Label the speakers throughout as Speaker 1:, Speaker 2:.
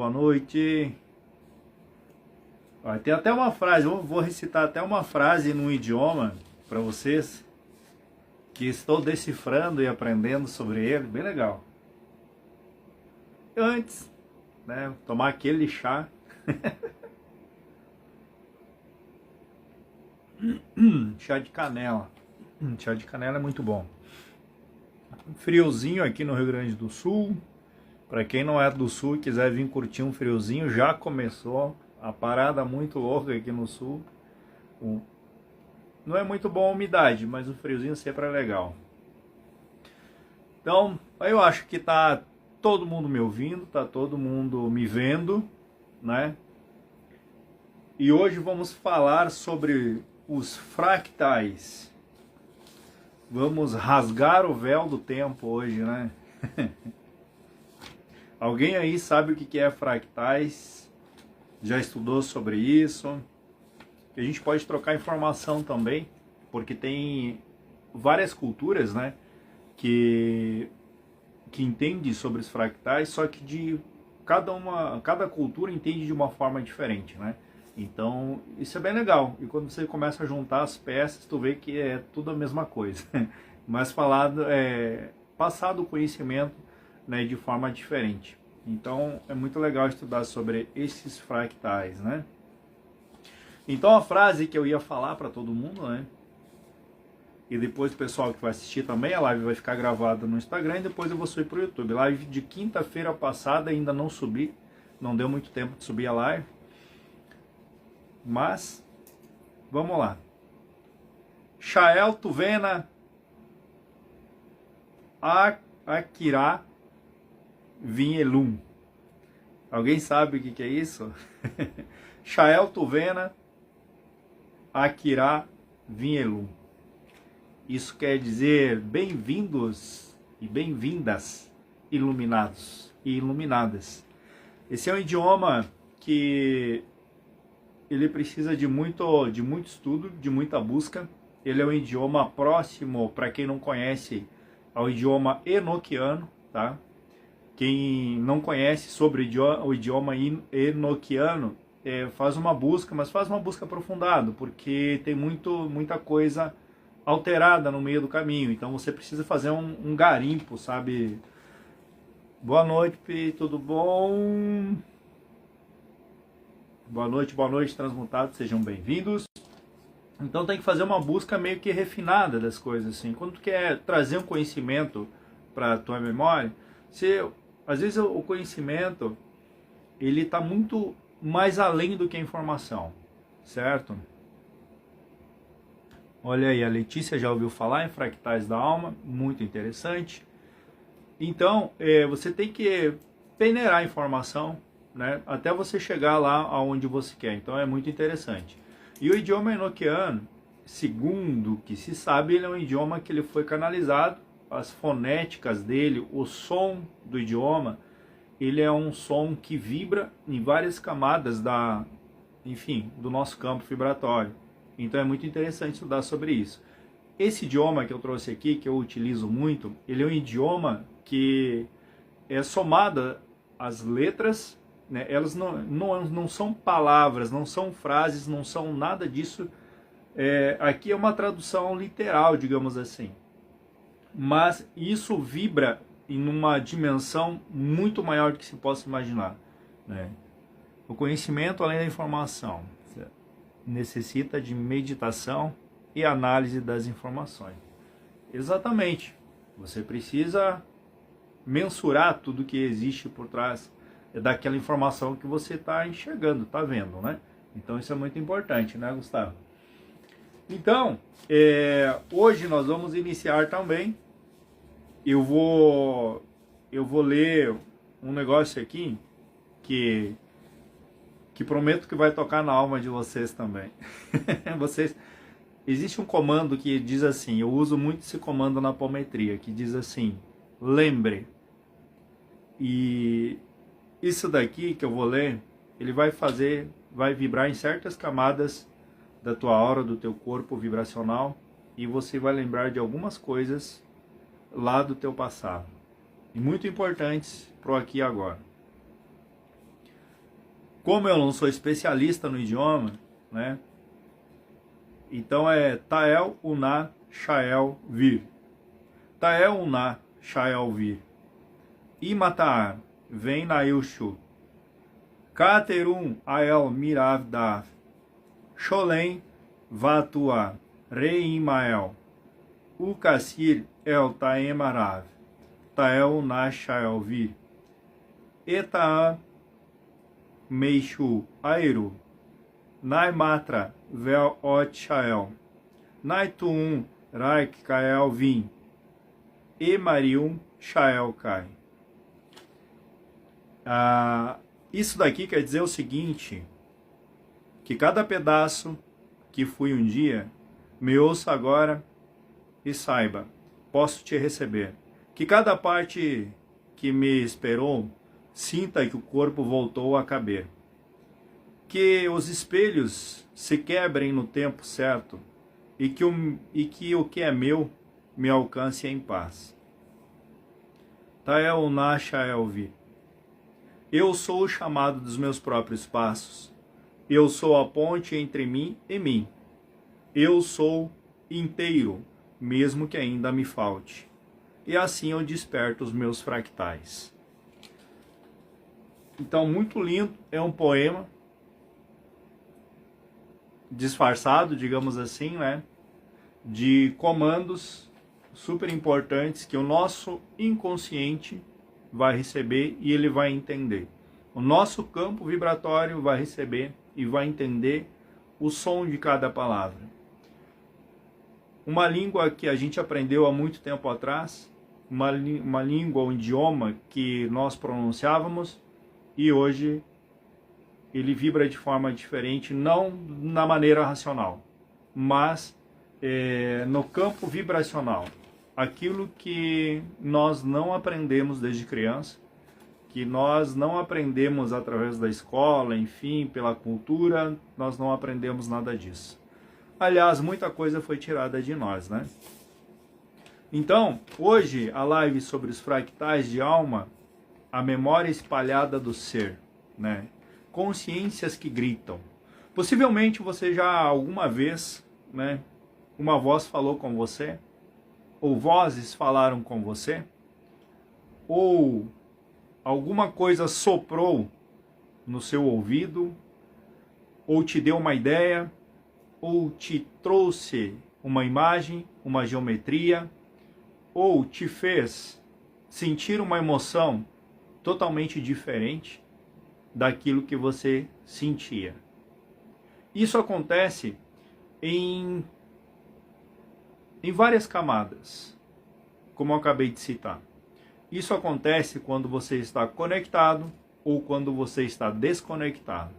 Speaker 1: boa noite. Ó, tem até uma frase, eu vou recitar até uma frase num idioma para vocês, que estou decifrando e aprendendo sobre ele, bem legal. Antes, né, tomar aquele chá. Chá de canela. Chá de canela é muito bom. Friozinho aqui no Rio Grande do Sul. Para quem não é do Sul e quiser vir curtir um friozinho, já começou a parada muito louca aqui no Sul. Não é muito bom a umidade, mas o friozinho sempre é legal. Então, eu acho que tá todo mundo me ouvindo, tá todo mundo me vendo, né? E hoje vamos falar sobre os fractais. Vamos rasgar o véu do tempo hoje, né? Alguém aí sabe o que é fractais? Já estudou sobre isso? A gente pode trocar informação também, porque tem várias culturas, né, que entende sobre os fractais, só que de cada cultura entende de uma forma diferente, né? Então, isso é bem legal. E quando você começa a juntar as peças, tu vê que é tudo a mesma coisa. Mas passado o conhecimento, né, de forma diferente. Então, é muito legal estudar sobre esses fractais, né? Então, a frase que eu ia falar para todo mundo, né? E depois o pessoal que vai assistir também, a live vai ficar gravada no Instagram e depois eu vou subir para o YouTube. Live de quinta-feira passada, ainda não subi, não deu muito tempo de subir a live. Mas, vamos lá. Shael Tuvena Akira Vinhelum. Alguém sabe o que é isso? Shael Tuvena Akira Vinhelum. Isso quer dizer bem-vindos e bem-vindas, iluminados e iluminadas. Esse é um idioma que ele precisa de muito estudo, de muita busca. Ele é um idioma próximo, para quem não conhece, ao idioma enoquiano, tá? Quem não conhece sobre o idioma enoquiano, faz uma busca, mas faz uma busca aprofundada, porque tem muita coisa alterada no meio do caminho. Então você precisa fazer um garimpo, sabe? Boa noite, Pi, tudo bom? Boa noite, transmutados, sejam bem-vindos. Então tem que fazer uma busca meio que refinada das coisas, assim. Quando tu quer trazer um conhecimento para a tua memória, às vezes o conhecimento, ele está muito mais além do que a informação, certo? Olha aí, a Letícia já ouviu falar em fractais da alma, muito interessante. Então, você tem que peneirar a informação, né, até você chegar lá aonde você quer. Então é muito interessante. E o idioma enoquiano, segundo o que se sabe, ele é um idioma que ele foi canalizado, as fonéticas dele, o som do idioma, ele é um som que vibra em várias camadas do nosso campo vibratório. Então é muito interessante estudar sobre isso. Esse idioma que eu trouxe aqui, que eu utilizo muito, ele é um idioma que é somado às letras, né? Elas não são palavras, não são frases, não são nada disso. Aqui é uma tradução literal, digamos assim. Mas isso vibra em uma dimensão muito maior do que se possa imaginar, né? O conhecimento, além da informação, necessita de meditação e análise das informações. Exatamente. Você precisa mensurar tudo que existe por trás daquela informação que você está enxergando, está vendo, né? Então isso é muito importante, né, Gustavo? Então, hoje nós vamos iniciar também. Eu vou ler um negócio aqui que prometo que vai tocar na alma de vocês também. Existe um comando que diz assim, eu uso muito esse comando na apometria, que diz assim, lembre. E isso daqui que eu vou ler, ele vai vibrar em certas camadas da tua aura, do teu corpo vibracional, e você vai lembrar de algumas coisas lá do teu passado, e muito importantes pro aqui e agora. Como eu não sou especialista no idioma, né? Então é Tael Uná Shael Vir. Tael Uná Shael Vir. Imataar, vem na Ilshu. Katerum Ael Mirav Dav. Sholem Vatua Reimael. Ukasir El Taemarav. Tael Uná Shael Vir. Etaa Meishu Airu. Naimatra Vel Ot Shael. Naituum Raik Kael Vim. Emarium Shael Kai. Isso daqui quer dizer o seguinte, que cada pedaço que fui um dia, me ouça agora e saiba, posso te receber. Que cada parte que me esperou, sinta que o corpo voltou a caber. Que os espelhos se quebrem no tempo certo e que o que é meu me alcance em paz. Tael Nasha Elvi. Eu sou o chamado dos meus próprios passos. Eu sou a ponte entre mim e mim. Eu sou inteiro, mesmo que ainda me falte. E assim eu desperto os meus fractais. Então, muito lindo, é um poema disfarçado, digamos assim, né, de comandos super importantes que o nosso inconsciente vai receber e ele vai entender. O nosso campo vibratório vai receber e vai entender o som de cada palavra. Uma língua que a gente aprendeu há muito tempo atrás, uma língua, um idioma que nós pronunciávamos e hoje ele vibra de forma diferente, não na maneira racional, mas no campo vibracional. Aquilo que nós não aprendemos desde criança, que nós não aprendemos através da escola, enfim, pela cultura, nós não aprendemos nada disso. Aliás, muita coisa foi tirada de nós, né? Então, hoje, a live sobre os fractais de alma, a memória espalhada do ser, né? Consciências que gritam. Possivelmente você já alguma vez, né, uma voz falou com você, ou vozes falaram com você, ou alguma coisa soprou no seu ouvido, ou te deu uma ideia, ou te trouxe uma imagem, uma geometria, ou te fez sentir uma emoção totalmente diferente daquilo que você sentia. Isso acontece em várias camadas, como eu acabei de citar. Isso acontece quando você está conectado ou quando você está desconectado.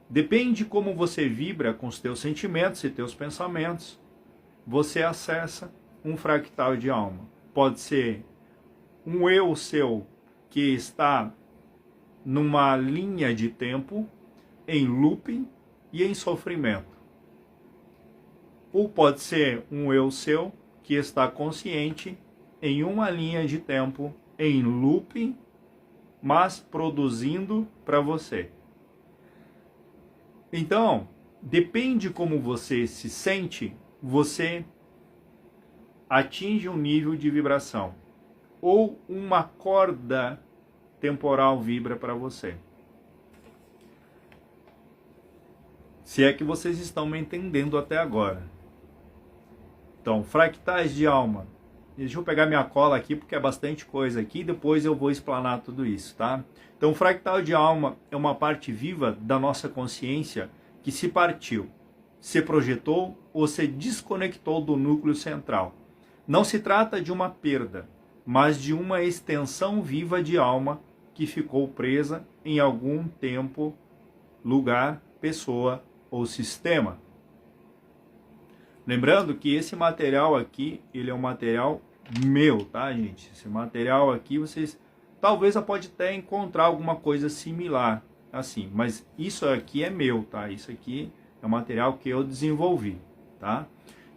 Speaker 1: Depende como você vibra com os teus sentimentos e teus pensamentos, você acessa um fractal de alma. Pode ser um eu seu que está numa linha de tempo, em looping e em sofrimento. Ou pode ser um eu seu que está consciente em uma linha de tempo, em looping, mas produzindo para você. Então, depende como você se sente, você atinge um nível de vibração. Ou uma corda temporal vibra para você. Se é que vocês estão me entendendo até agora. Então, fractais de alma. Deixa eu pegar minha cola aqui, porque é bastante coisa aqui, depois eu vou explanar tudo isso, tá? Então, fractal de alma é uma parte viva da nossa consciência que se partiu, se projetou ou se desconectou do núcleo central. Não se trata de uma perda, mas de uma extensão viva de alma que ficou presa em algum tempo, lugar, pessoa ou sistema. Lembrando que esse material aqui, ele é um material meu, tá, gente? Esse material aqui, vocês talvez pode até encontrar alguma coisa similar, assim, mas isso aqui é meu, tá? Isso aqui é um material que eu desenvolvi, tá?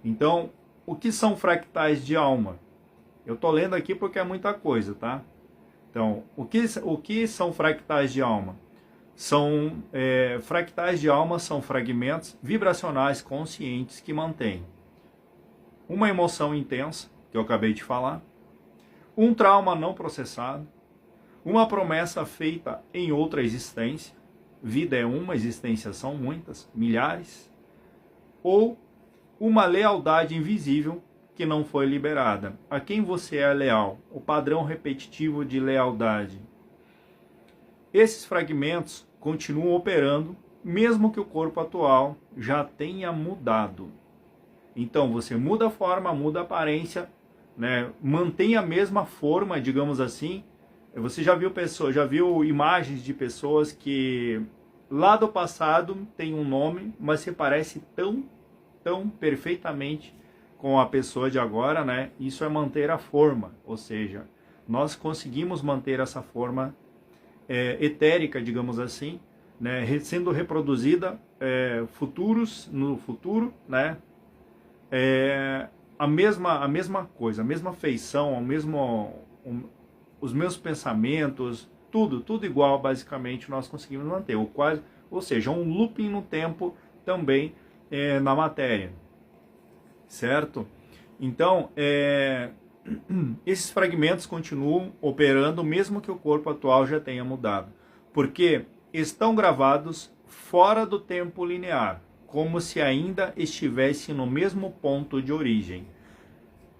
Speaker 1: Então, o que são fractais de alma? Eu tô lendo aqui porque é muita coisa, tá? Então, o que são fractais de alma? Fractais de alma são fragmentos vibracionais conscientes que mantêm uma emoção intensa, que eu acabei de falar, um trauma não processado, uma promessa feita em outra existência, vida é uma, existências são muitas, milhares, ou uma lealdade invisível que não foi liberada. A quem você é leal? O padrão repetitivo de lealdade. Esses fragmentos continuam operando, mesmo que o corpo atual já tenha mudado. Então, você muda a forma, muda a aparência, né? Mantém a mesma forma, digamos assim. Você já viu imagens de pessoas que lá do passado tem um nome, mas se parece tão perfeitamente com a pessoa de agora, né? Isso é manter a forma, ou seja, nós conseguimos manter essa forma etérica, digamos assim, né? Sendo reproduzida no futuro, né? A mesma coisa, a mesma feição, os mesmos pensamentos, tudo igual, basicamente, nós conseguimos manter. Ou seja, um looping no tempo também na matéria, certo? Então, esses fragmentos continuam operando, mesmo que o corpo atual já tenha mudado, porque estão gravados fora do tempo linear, como se ainda estivesse no mesmo ponto de origem.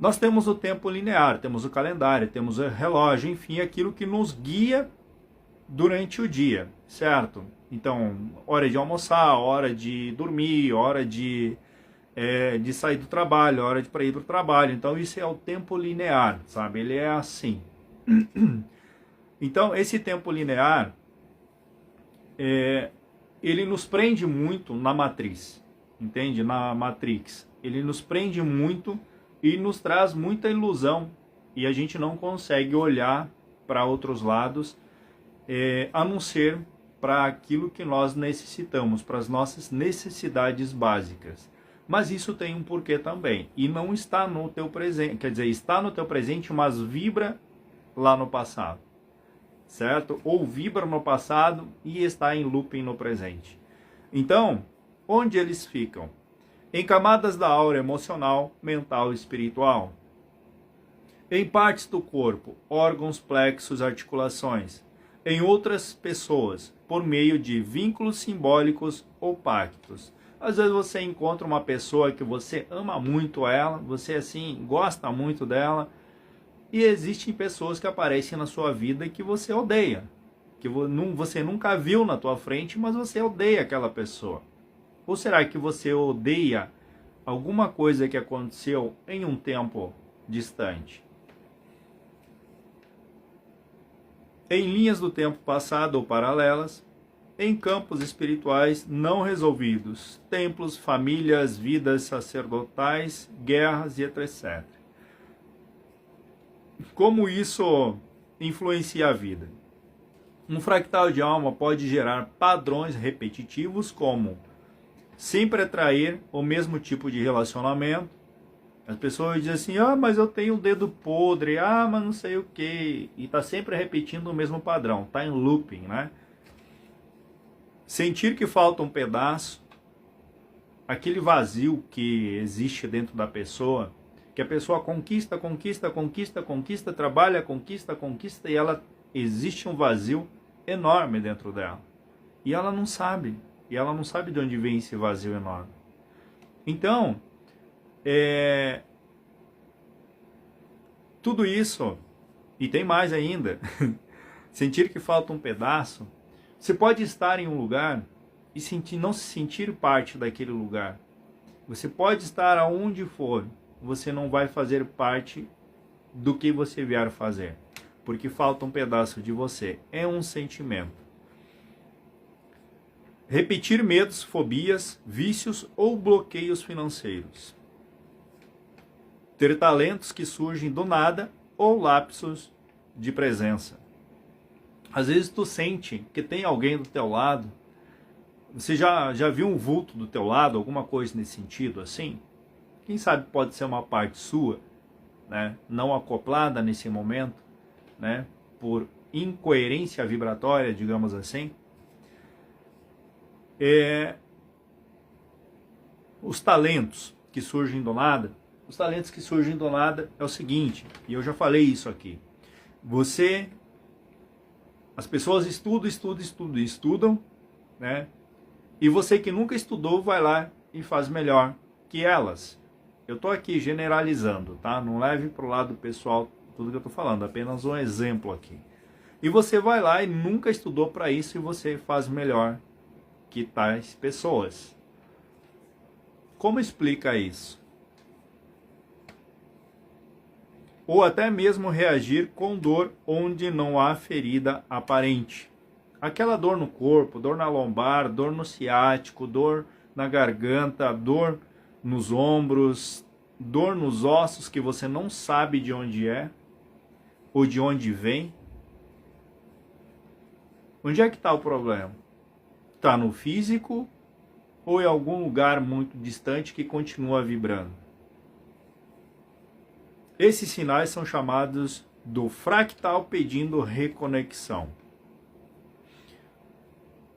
Speaker 1: Nós temos o tempo linear, temos o calendário, temos o relógio, enfim, aquilo que nos guia durante o dia, certo? Então, hora de almoçar, hora de dormir, hora de sair do trabalho, hora de ir para o trabalho. Então, isso é o tempo linear, sabe? Ele é assim. Então, esse tempo linear, ele nos prende muito na matriz, entende? Na Matrix. Ele nos prende muito e nos traz muita ilusão. E a gente não consegue olhar para outros lados, a não ser para aquilo que nós necessitamos, para as nossas necessidades básicas. Mas isso tem um porquê também. E não está no teu presente, quer dizer, está no teu presente, mas vibra lá no passado. Certo? Ou vibra no passado e está em looping no presente. Então, onde eles ficam? Em camadas da aura emocional, mental e espiritual. Em partes do corpo, órgãos, plexos, articulações. Em outras pessoas, por meio de vínculos simbólicos ou pactos. Às vezes você encontra uma pessoa que você ama muito ela, você assim gosta muito dela, e existem pessoas que aparecem na sua vida que você odeia, que você nunca viu na tua frente, mas você odeia aquela pessoa. Ou será que você odeia alguma coisa que aconteceu em um tempo distante? Em linhas do tempo passado ou paralelas, em campos espirituais não resolvidos, templos, famílias, vidas sacerdotais, guerras e etc. Como isso influencia a vida? Um fractal de alma pode gerar padrões repetitivos como sempre atrair o mesmo tipo de relacionamento. As pessoas dizem assim, mas eu tenho um dedo podre, mas não sei o que, e está sempre repetindo o mesmo padrão, está em looping, né? Sentir que falta um pedaço, aquele vazio que existe dentro da pessoa, que a pessoa conquista, trabalha, conquista, e existe um vazio enorme dentro dela. E ela não sabe de onde vem esse vazio enorme. Então, tudo isso, e tem mais ainda, sentir que falta um pedaço, você pode estar em um lugar e não se sentir parte daquele lugar. Você pode estar aonde for, você não vai fazer parte do que você vier fazer, porque falta um pedaço de você. É um sentimento. Repetir medos, fobias, vícios ou bloqueios financeiros. Ter talentos que surgem do nada ou lapsos de presença. Às vezes tu sente que tem alguém do teu lado. Você já viu um vulto do teu lado, alguma coisa nesse sentido assim? Quem sabe pode ser uma parte sua, né? Não acoplada nesse momento, né? Por incoerência vibratória, digamos assim. Os talentos que surgem do nada, é o seguinte, e eu já falei isso aqui. As pessoas estudam, né? E você que nunca estudou vai lá e faz melhor que elas. Eu estou aqui generalizando, tá? Não leve para o lado pessoal tudo que eu estou falando, apenas um exemplo aqui. E você vai lá e nunca estudou para isso e você faz melhor que tais pessoas. Como explica isso? Ou até mesmo reagir com dor onde não há ferida aparente. Aquela dor no corpo, dor na lombar, dor no ciático, dor na garganta, dor nos ombros, dor nos ossos que você não sabe de onde é ou de onde vem. Onde é que está o problema? Está no físico ou em algum lugar muito distante que continua vibrando? Esses sinais são chamados do fractal pedindo reconexão.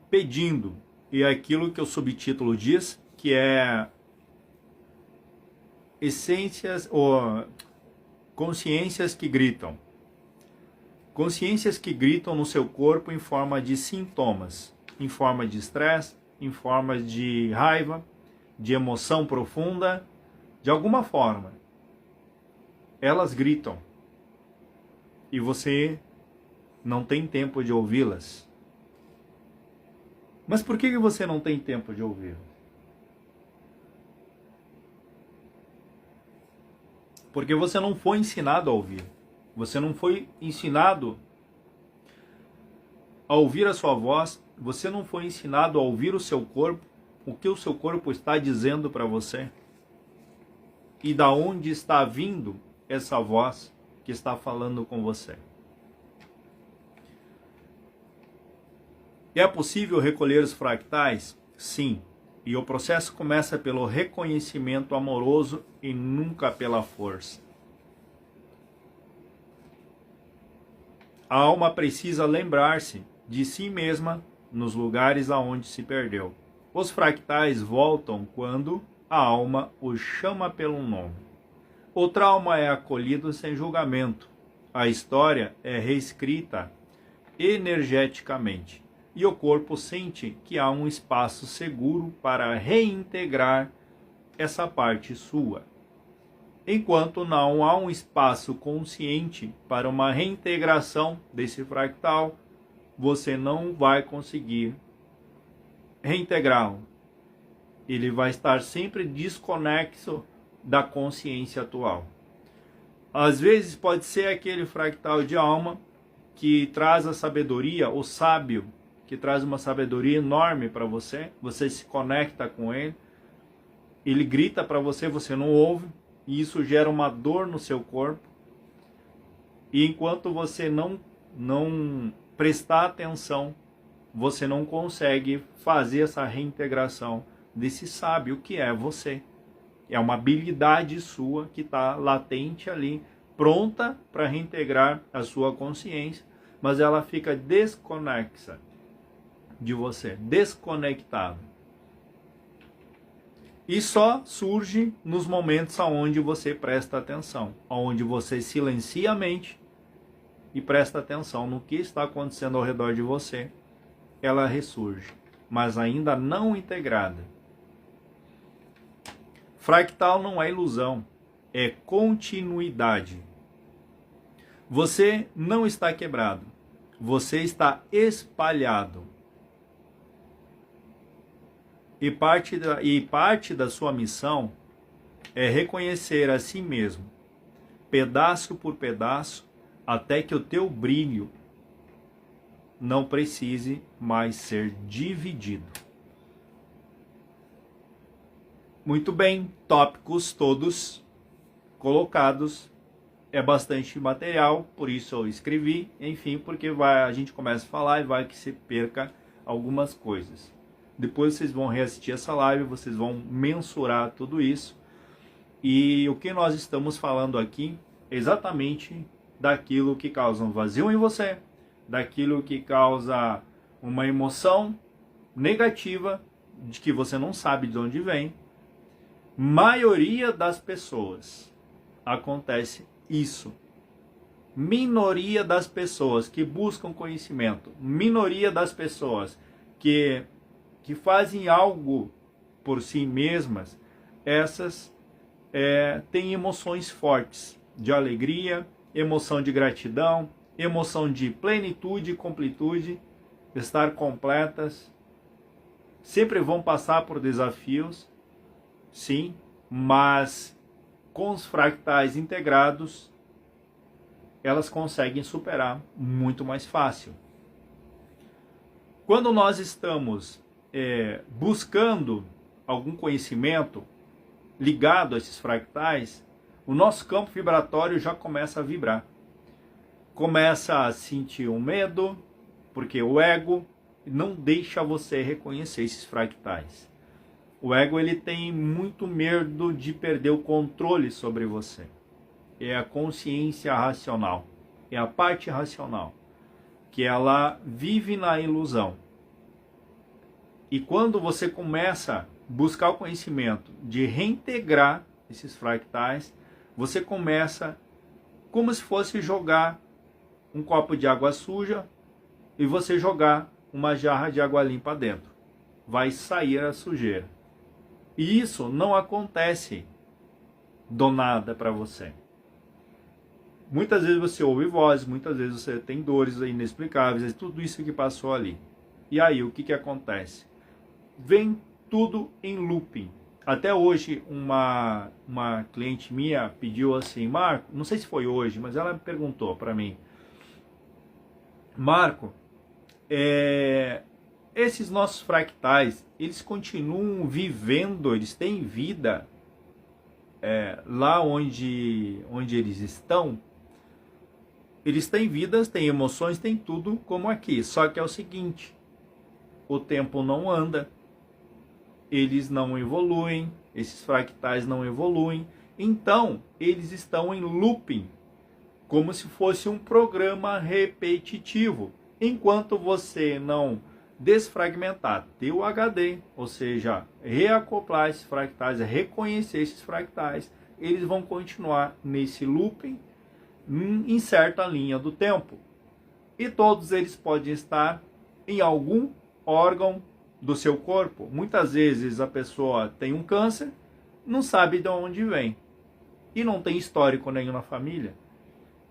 Speaker 1: Pedindo, e é aquilo que o subtítulo diz, que é essências ou consciências que gritam. Consciências que gritam no seu corpo em forma de sintomas, em forma de estresse, em forma de raiva, de emoção profunda, de alguma forma. Elas gritam e você não tem tempo de ouvi-las. Mas por que você não tem tempo de ouvir? Porque você não foi ensinado a ouvir. Você não foi ensinado a ouvir a sua voz. Você não foi ensinado a ouvir o seu corpo, o que o seu corpo está dizendo para você. E da onde está vindo essa voz que está falando com você. É possível recolher os fractais? Sim. E o processo começa pelo reconhecimento amoroso e nunca pela força. A alma precisa lembrar-se de si mesma nos lugares aonde se perdeu. Os fractais voltam quando a alma os chama pelo nome. O trauma é acolhido sem julgamento. A história é reescrita energeticamente. E o corpo sente que há um espaço seguro para reintegrar essa parte sua. Enquanto não há um espaço consciente para uma reintegração desse fractal, você não vai conseguir reintegrá-lo. Ele vai estar sempre desconexo da consciência atual. Às vezes pode ser aquele fractal de alma que traz a sabedoria, o sábio, que traz uma sabedoria enorme para você, você se conecta com ele grita para você, você não ouve, e isso gera uma dor no seu corpo. E enquanto você não prestar atenção, você não consegue fazer essa reintegração desse sábio que é você. É uma habilidade sua que está latente ali, pronta para reintegrar a sua consciência, mas ela fica desconexa de você, desconectado. E só surge nos momentos onde você presta atenção, onde você silencia a mente e presta atenção no que está acontecendo ao redor de você. Ela ressurge, mas ainda não integrada. Fractal não é ilusão, é continuidade. Você não está quebrado, você está espalhado. E parte da sua missão é reconhecer a si mesmo, pedaço por pedaço, até que o teu brilho não precise mais ser dividido. Muito bem, tópicos todos colocados. É bastante material, por isso eu escrevi, enfim, porque a gente começa a falar e vai que se perca algumas coisas. Depois vocês vão reassistir essa live, vocês vão mensurar tudo isso. E o que nós estamos falando aqui é exatamente daquilo que causa um vazio em você, daquilo que causa uma emoção negativa de que você não sabe de onde vem. Maioria das pessoas acontece isso. Minoria das pessoas que buscam conhecimento, minoria das pessoas que fazem algo por si mesmas, essas têm emoções fortes de alegria, emoção de gratidão, emoção de plenitude e completude, estar completas. Sempre vão passar por desafios, sim, mas com os fractais integrados, elas conseguem superar muito mais fácil. Quando nós estamos buscando algum conhecimento ligado a esses fractais, o nosso campo vibratório já começa a vibrar. Começa a sentir um medo, porque o ego não deixa você reconhecer esses fractais. O ego ele tem muito medo de perder o controle sobre você. É a consciência racional, é a parte racional, que ela vive na ilusão. E quando você começa a buscar o conhecimento de reintegrar esses fractais, você começa como se fosse jogar um copo de água suja e você jogar uma jarra de água limpa dentro. Vai sair a sujeira. E isso não acontece do nada para você. Muitas vezes você ouve vozes, muitas vezes você tem dores inexplicáveis, tudo isso que passou ali. E aí, o que acontece? Vem tudo em looping. Até hoje, uma cliente minha pediu assim, Marco, não sei se foi hoje, mas ela perguntou para mim, Marco, esses nossos fractais, eles continuam vivendo, eles têm vida lá onde eles estão? Eles têm vidas, têm emoções, têm tudo como aqui. Só que é o seguinte, o tempo não anda, eles não evoluem, esses fractais não evoluem, então eles estão em looping, como se fosse um programa repetitivo. Enquanto você não desfragmentar teu HD, ou seja, reacoplar esses fractais, reconhecer esses fractais, eles vão continuar nesse looping em certa linha do tempo. E todos eles podem estar em algum órgão do seu corpo. Muitas vezes a pessoa tem um câncer, não sabe de onde vem e não tem histórico nenhum na família.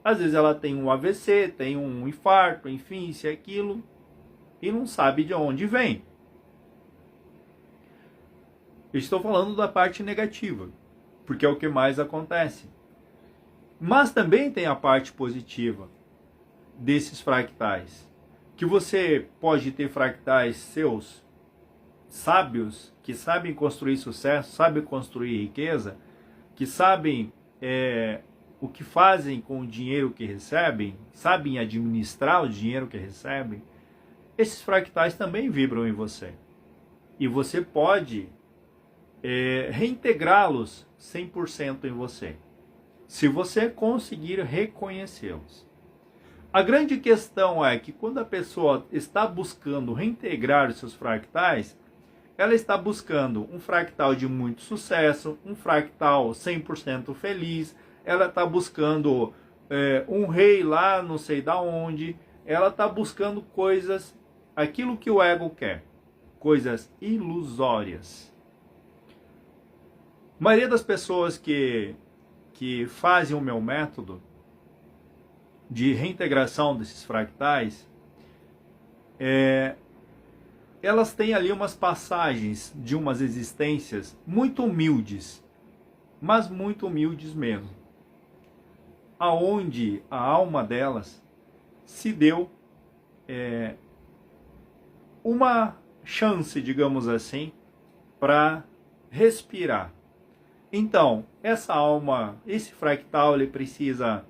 Speaker 1: Às vezes ela tem um AVC, tem um infarto, enfim, isso e aquilo, e não sabe de onde vem. Eu estou falando da parte negativa, porque é o que mais acontece. Mas também tem a parte positiva desses fractais, que você pode ter fractais seus sábios, que sabem construir sucesso, sabem construir riqueza, que sabem o que fazem com o dinheiro que recebem, sabem administrar o dinheiro que recebem. Esses fractais também vibram em você. E você pode reintegrá-los 100% em você, se você conseguir reconhecê-los. A grande questão é que quando a pessoa está buscando reintegrar os seus fractais, ela está buscando um fractal de muito sucesso, um fractal 100% feliz, ela está buscando um rei lá não sei da onde, ela está buscando coisas, aquilo que o ego quer, coisas ilusórias. A maioria das pessoas que fazem o meu método de reintegração desses fractais, elas têm ali umas passagens de umas existências muito humildes, mas muito humildes mesmo, aonde a alma delas se deu uma chance, digamos assim, para respirar. Então, essa alma, esse fractal, ele precisa,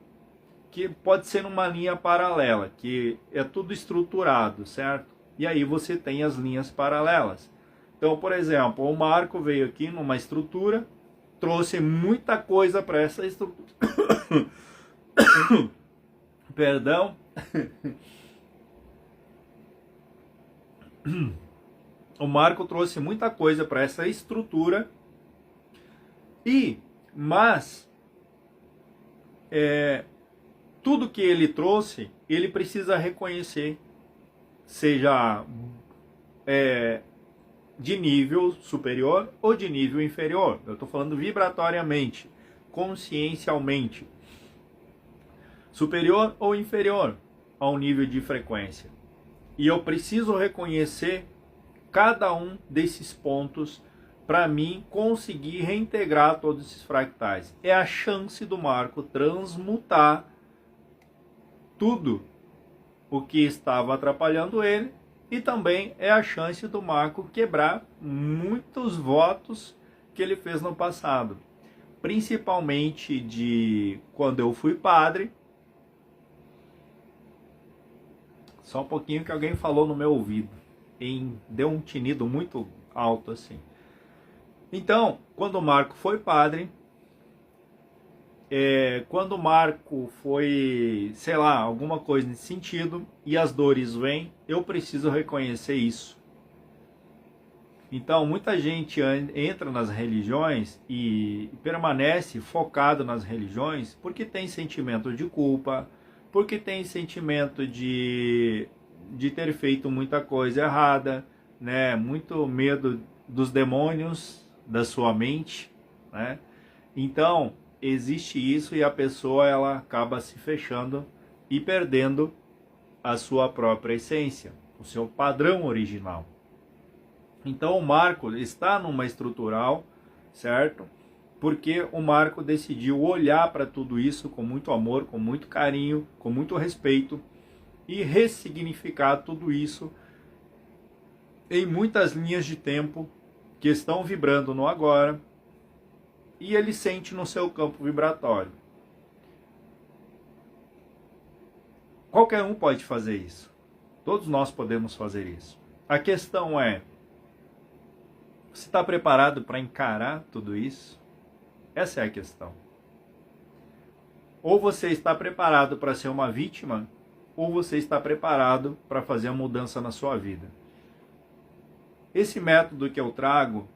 Speaker 1: que pode ser numa linha paralela, que é tudo estruturado, certo? E aí você tem as linhas paralelas. Então, por exemplo, o Marco veio aqui numa estrutura, trouxe muita coisa para essa estrutura. Perdão. O Marco trouxe muita coisa para essa estrutura, mas tudo que ele trouxe, ele precisa reconhecer, seja de nível superior ou de nível inferior. Eu estou falando vibratoriamente, consciencialmente, superior ou inferior ao nível de frequência. E eu preciso reconhecer cada um desses pontos para mim conseguir reintegrar todos esses fractais. É a chance do Marco transmutar tudo o que estava atrapalhando ele, e também é a chance do Marco quebrar muitos votos que ele fez no passado, principalmente de quando eu fui padre. Só um pouquinho que alguém falou no meu ouvido, deu um tinido muito alto assim. Então, quando o Marco foi padre, quando o Marco foi, sei lá, alguma coisa nesse sentido, e as dores vêm, eu preciso reconhecer isso. Então, muita gente entra nas religiões e permanece focado nas religiões porque tem sentimento de culpa, porque tem sentimento de ter feito muita coisa errada, né? Muito medo dos demônios da sua mente, né? Então, existe isso e a pessoa ela acaba se fechando e perdendo a sua própria essência, o seu padrão original. Então o Marco está numa estrutural, certo? Porque o Marco decidiu olhar para tudo isso com muito amor, com muito carinho, com muito respeito e ressignificar tudo isso em muitas linhas de tempo que estão vibrando no agora, e ele sente no seu campo vibratório. Qualquer um pode fazer isso. Todos nós podemos fazer isso. A questão é, você está preparado para encarar tudo isso? Essa é a questão. Ou você está preparado para ser uma vítima, ou você está preparado para fazer a mudança na sua vida. Esse método que eu trago,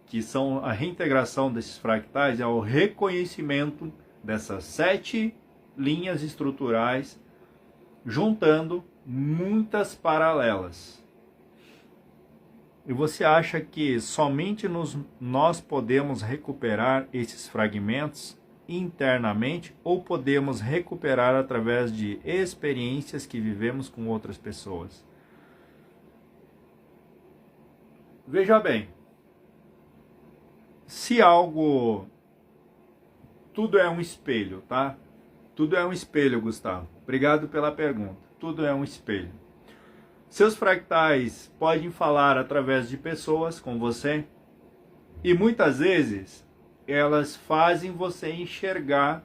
Speaker 1: que são a reintegração desses fractais, é o reconhecimento dessas 7 linhas estruturais, juntando muitas paralelas. E você acha que somente nós podemos recuperar esses fragmentos internamente, ou podemos recuperar através de experiências que vivemos com outras pessoas? Veja bem, se algo... Tudo é um espelho, tá? Tudo é um espelho, Gustavo. Obrigado pela pergunta. Tudo é um espelho. Seus fractais podem falar através de pessoas com você, e muitas vezes elas fazem você enxergar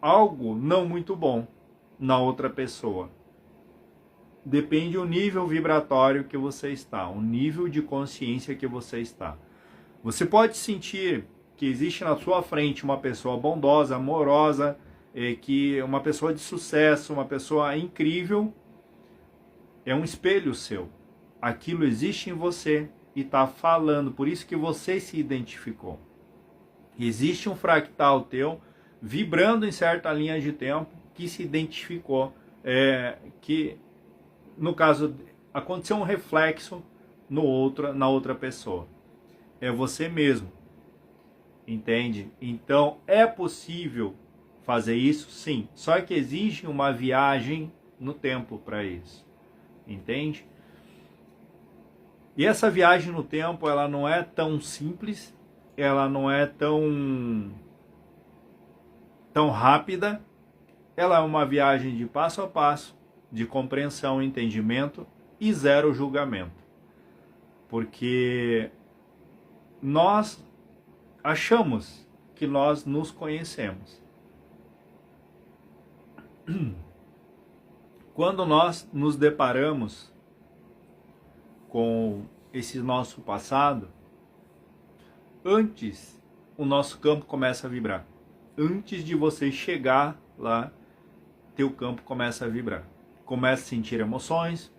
Speaker 1: algo não muito bom na outra pessoa. Depende do nível vibratório que você está, o nível de consciência que você está. Você pode sentir que existe na sua frente uma pessoa bondosa, amorosa, que uma pessoa de sucesso, uma pessoa incrível, é um espelho seu. Aquilo existe em você e está falando, por isso que você se identificou. Existe um fractal teu vibrando em certa linha de tempo que se identificou, que no caso aconteceu um reflexo na outra pessoa. É você mesmo, entende? Então é possível fazer isso, sim. Só que exige uma viagem no tempo para isso, entende? E essa viagem no tempo, ela não é tão simples, ela não é tão rápida. Ela é uma viagem de passo a passo, de compreensão, entendimento e zero julgamento. Porque nós achamos que nós nos conhecemos. Quando nós nos deparamos com esse nosso passado, antes o nosso campo começa a vibrar. Antes de você chegar lá, teu campo começa a vibrar. Começa a sentir emoções,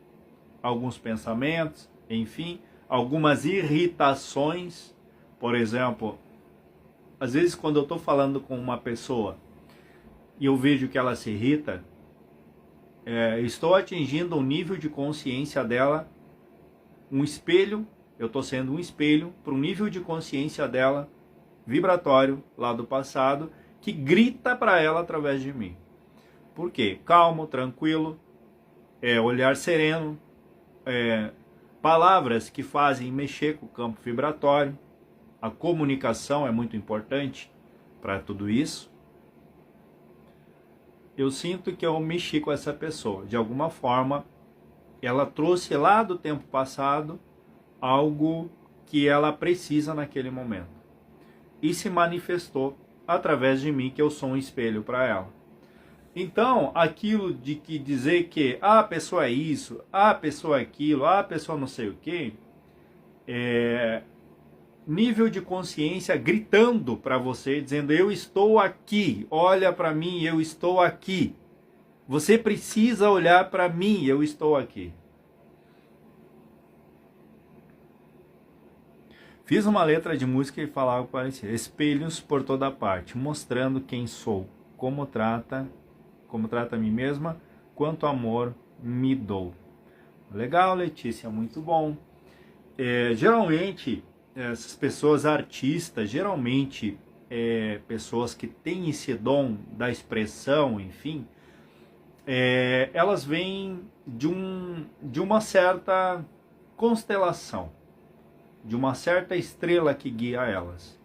Speaker 1: alguns pensamentos, enfim, algumas irritações. Por exemplo, às vezes quando eu estou falando com uma pessoa e eu vejo que ela se irrita, estou atingindo um nível de consciência dela, um espelho, eu estou sendo um espelho para o nível de consciência dela, vibratório, lá do passado, que grita para ela através de mim. Por quê? Calmo, tranquilo, olhar sereno, palavras que fazem mexer com o campo vibratório. A comunicação é muito importante para tudo isso. Eu sinto que eu mexi com essa pessoa. De alguma forma, ela trouxe lá do tempo passado algo que ela precisa naquele momento. E se manifestou através de mim, que eu sou um espelho para ela. Então, aquilo de que dizer que a pessoa é isso, a pessoa é aquilo, a pessoa não sei o quê, nível de consciência gritando para você, dizendo: eu estou aqui, olha para mim, eu estou aqui. Você precisa olhar para mim, eu estou aqui. Fiz uma letra de música e falava parecido: espelhos por toda parte, mostrando quem sou, como trata a mim mesma, quanto amor me dou. Legal, Letícia, muito bom. Geralmente, essas pessoas artistas, geralmente pessoas que têm esse dom da expressão, enfim, elas vêm de uma certa constelação, de uma certa estrela que guia elas.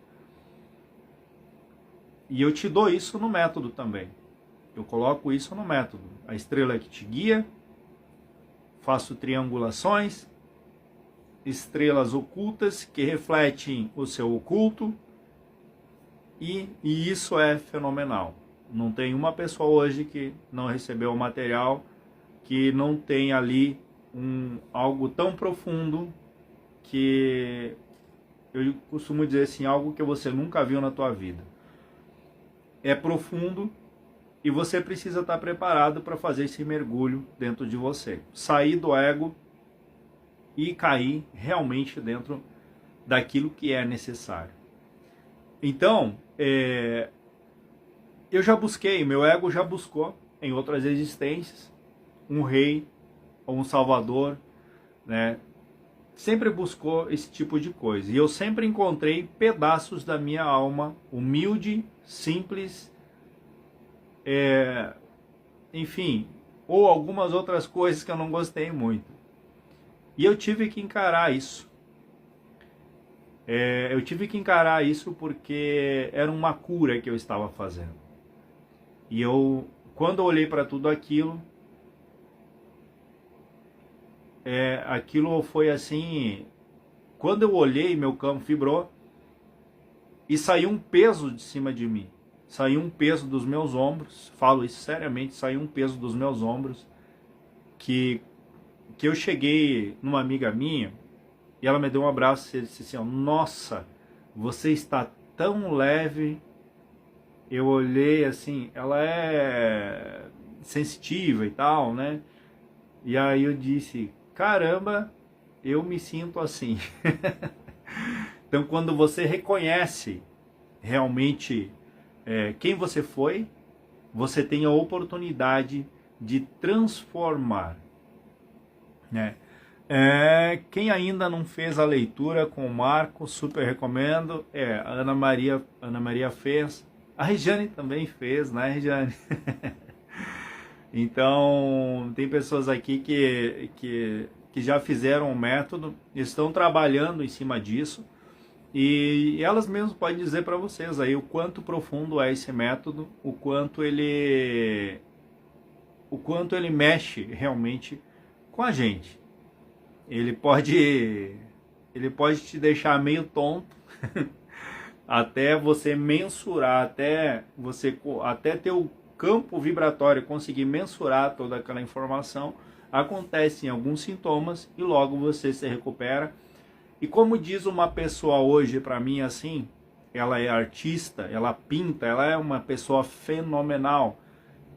Speaker 1: E eu te dou isso no método também. Eu coloco isso no método. A estrela que te guia, faço triangulações, estrelas ocultas que refletem o seu oculto, e isso é fenomenal. Não tem uma pessoa hoje que não recebeu o material, que não tem ali algo tão profundo, que eu costumo dizer assim, algo que você nunca viu na tua vida. É profundo e você precisa estar preparado para fazer esse mergulho dentro de você. Sair do ego e cair realmente dentro daquilo que é necessário. Então, eu já busquei, meu ego já buscou em outras existências um rei ou um salvador, né? Sempre buscou esse tipo de coisa. E eu sempre encontrei pedaços da minha alma, humilde, simples, enfim, ou algumas outras coisas que eu não gostei muito. E eu tive que encarar isso. Eu tive que encarar isso porque era uma cura que eu estava fazendo. E quando eu olhei para tudo aquilo, aquilo foi assim, quando eu olhei, meu campo vibrou e saiu um peso de cima de mim, saiu um peso dos meus ombros, falo isso seriamente, saiu um peso dos meus ombros, que eu cheguei numa amiga minha e ela me deu um abraço e disse assim: nossa, você está tão leve. Eu olhei assim, ela é sensitiva e tal, né? E aí eu disse: caramba, eu me sinto assim. Então, quando você reconhece realmente quem você foi, você tem a oportunidade de transformar, né? Quem ainda não fez a leitura com o Marco, super recomendo. A Ana Maria fez, a Regiane também fez, né, Regiane? Então, tem pessoas aqui que já fizeram o método, estão trabalhando em cima disso, e elas mesmas podem dizer para vocês aí o quanto profundo é esse método, o quanto ele mexe realmente com a gente. Ele pode te deixar meio tonto, até você mensurar, até ter o campo vibratório conseguir mensurar toda aquela informação. Acontecem alguns sintomas e logo você se recupera. E como diz uma pessoa hoje para mim assim, ela é artista, ela pinta, ela é uma pessoa fenomenal,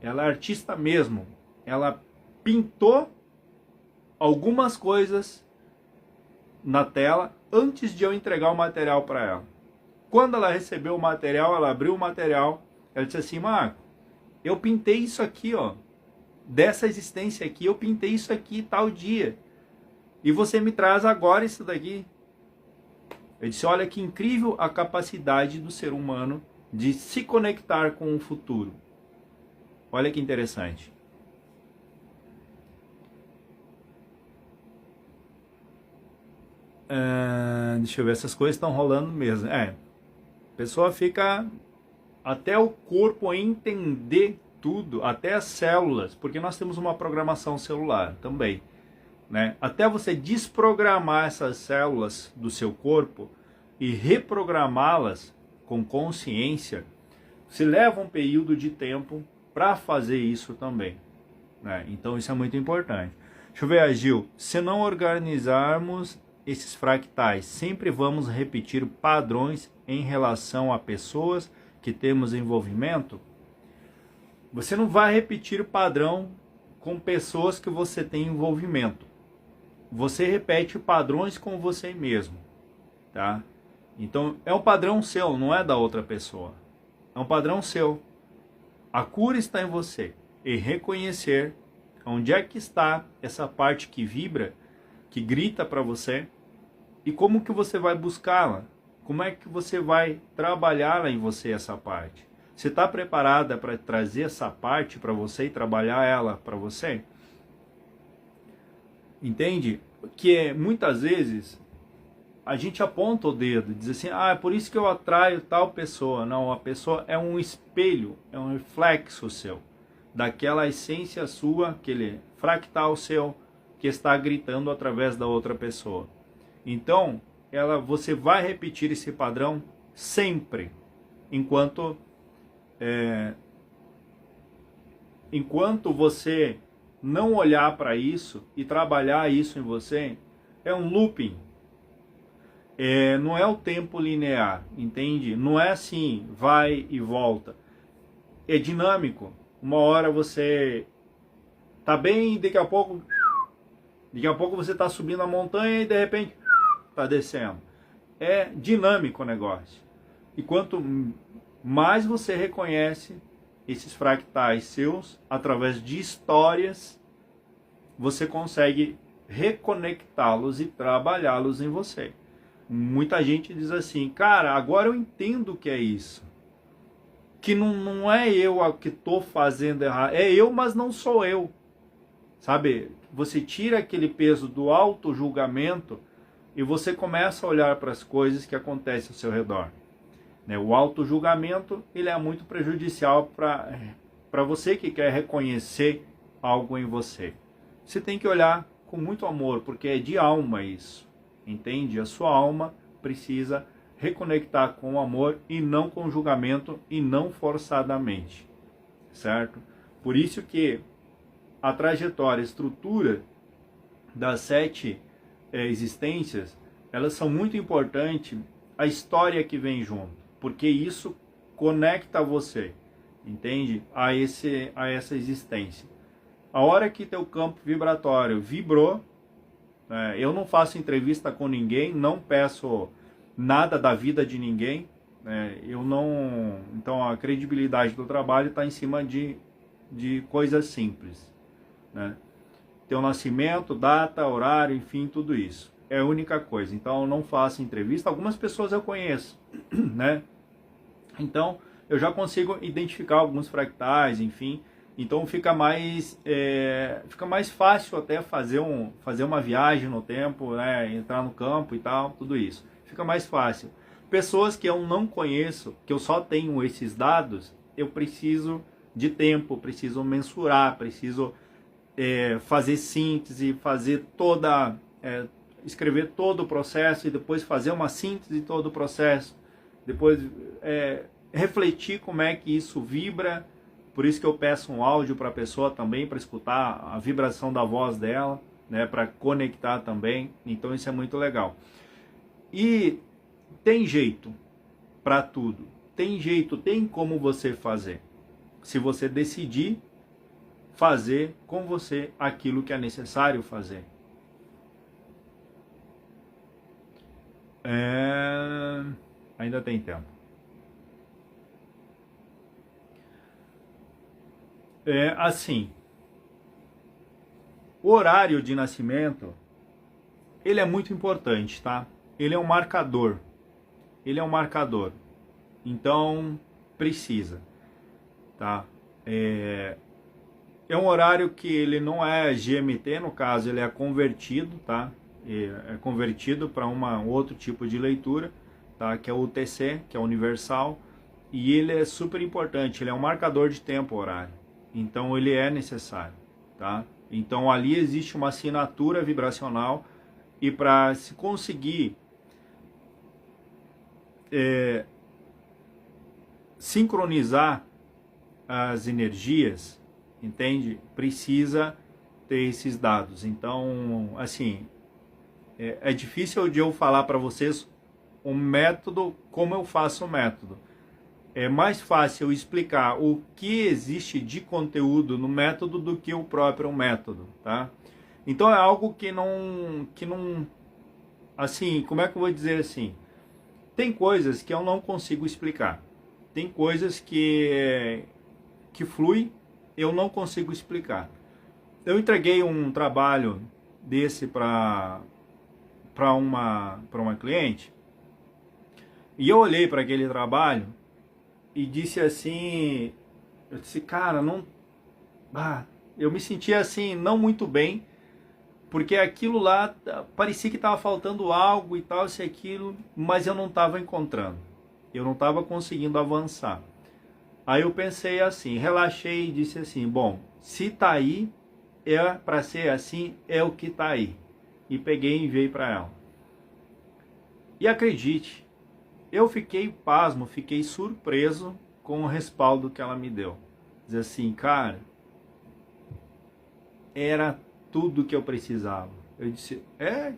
Speaker 1: ela é artista mesmo, ela pintou algumas coisas na tela antes de eu entregar o material para ela. Quando ela recebeu o material, ela abriu o material, ela disse assim: Marco, eu pintei isso aqui, ó, dessa existência aqui, eu pintei isso aqui tal dia, e você me traz agora isso daqui. Eu disse: olha que incrível a capacidade do ser humano de se conectar com o futuro. Olha que interessante. Deixa eu ver, essas coisas estão rolando mesmo. A pessoa fica até o corpo entender tudo, até as células, porque nós temos uma programação celular também, né? Até você desprogramar essas células do seu corpo e reprogramá-las com consciência, se leva um período de tempo para fazer isso também, né? Então isso é muito importante. Deixa eu ver, Gil. Se não organizarmos esses fractais, sempre vamos repetir padrões em relação a pessoas que temos envolvimento? Você não vai repetir o padrão com pessoas que você tem envolvimento. Você repete padrões com você mesmo, tá? Então é um padrão seu, não é da outra pessoa. É um padrão seu. A cura está em você. E reconhecer onde é que está essa parte que vibra, que grita para você, e como que você vai buscá-la. Como é que você vai trabalhá-la em você, essa parte? Você está preparada para trazer essa parte para você e trabalhar ela para você? Entende? Que muitas vezes a gente aponta o dedo, diz assim: é por isso que eu atraio tal pessoa. Não, a pessoa é um espelho, é um reflexo seu, daquela essência sua, aquele fractal seu que está gritando através da outra pessoa. Então, você vai repetir esse padrão sempre, enquanto você não olhar para isso e trabalhar isso em você. É um looping. Não é o tempo linear, entende? Não é assim, vai e volta. É dinâmico. Uma hora você tá bem, daqui a pouco você tá subindo a montanha e de repente tá descendo. É dinâmico o negócio. E quanto mais você reconhece esses fractais seus através de histórias, você consegue reconectá-los e trabalhá-los em você. Muita gente diz assim: cara, agora eu entendo o que é isso. Que não é eu que estou fazendo errado. É eu, mas não sou eu. Sabe? Você tira aquele peso do auto-julgamento e você começa a olhar para as coisas que acontecem ao seu redor. O auto-julgamento, ele é muito prejudicial para você que quer reconhecer algo em você. Você tem que olhar com muito amor, porque é de alma isso. Entende? A sua alma precisa reconectar com o amor e não com julgamento e não forçadamente. Certo? Por isso que a trajetória, a estrutura das 7 existências, elas são muito importantes, a história que vem junto, porque isso conecta você, entende? A essa existência. A hora que teu campo vibratório vibrou, eu não faço entrevista com ninguém, não peço nada da vida de ninguém, então a credibilidade do trabalho está em cima de coisas simples, né? Teu nascimento, data, horário, enfim, tudo isso. É a única coisa. Então eu não faço entrevista. Algumas pessoas eu conheço, né? Então eu já consigo identificar alguns fractais, enfim. Então fica mais fácil até fazer uma viagem no tempo, né? Entrar no campo e tal, tudo isso. Fica mais fácil. Pessoas que eu não conheço, que eu só tenho esses dados, eu preciso de tempo, preciso mensurar, preciso fazer síntese, escrever todo o processo e depois fazer uma síntese de todo o processo, depois refletir como é que isso vibra. Por isso que eu peço um áudio para a pessoa também, para escutar a vibração da voz dela, né, para conectar também. Então isso é muito legal. E tem jeito para tudo. Tem jeito, tem como você fazer. Se você decidir fazer com você aquilo que é necessário fazer. Ainda tem tempo. Assim, o horário de nascimento, ele é muito importante, tá? Ele é um marcador. Então, precisa, tá? É um horário que ele não é GMT, no caso, ele é convertido, tá? É convertido para um outro tipo de leitura, tá? Que é o UTC, que é universal, e ele é super importante, ele é um marcador de tempo horário, então ele é necessário, tá? Então ali existe uma assinatura vibracional, e para se conseguir sincronizar as energias, entende? Precisa ter esses dados. Então, assim, é difícil de eu falar para vocês um método, como eu faço o método. É mais fácil eu explicar o que existe de conteúdo no método do que o próprio método, tá? Então é algo que não, assim, como é que eu vou dizer assim? Tem coisas que eu não consigo explicar. Tem coisas que flui, eu não consigo explicar. Eu entreguei um trabalho desse para uma cliente, e eu olhei para aquele trabalho e disse assim, eu disse, cara, não, eu me sentia assim, não muito bem, porque aquilo lá parecia que estava faltando algo e tal, isso e aquilo, mas eu não estava encontrando, eu não estava conseguindo avançar. Aí eu pensei assim, relaxei e disse assim, bom, se tá aí, é para ser assim, é o que tá aí. E peguei e enviei para ela. E acredite, eu fiquei pasmo, fiquei surpreso com o respaldo que ela me deu. Diz assim, cara, era tudo que eu precisava. Eu disse,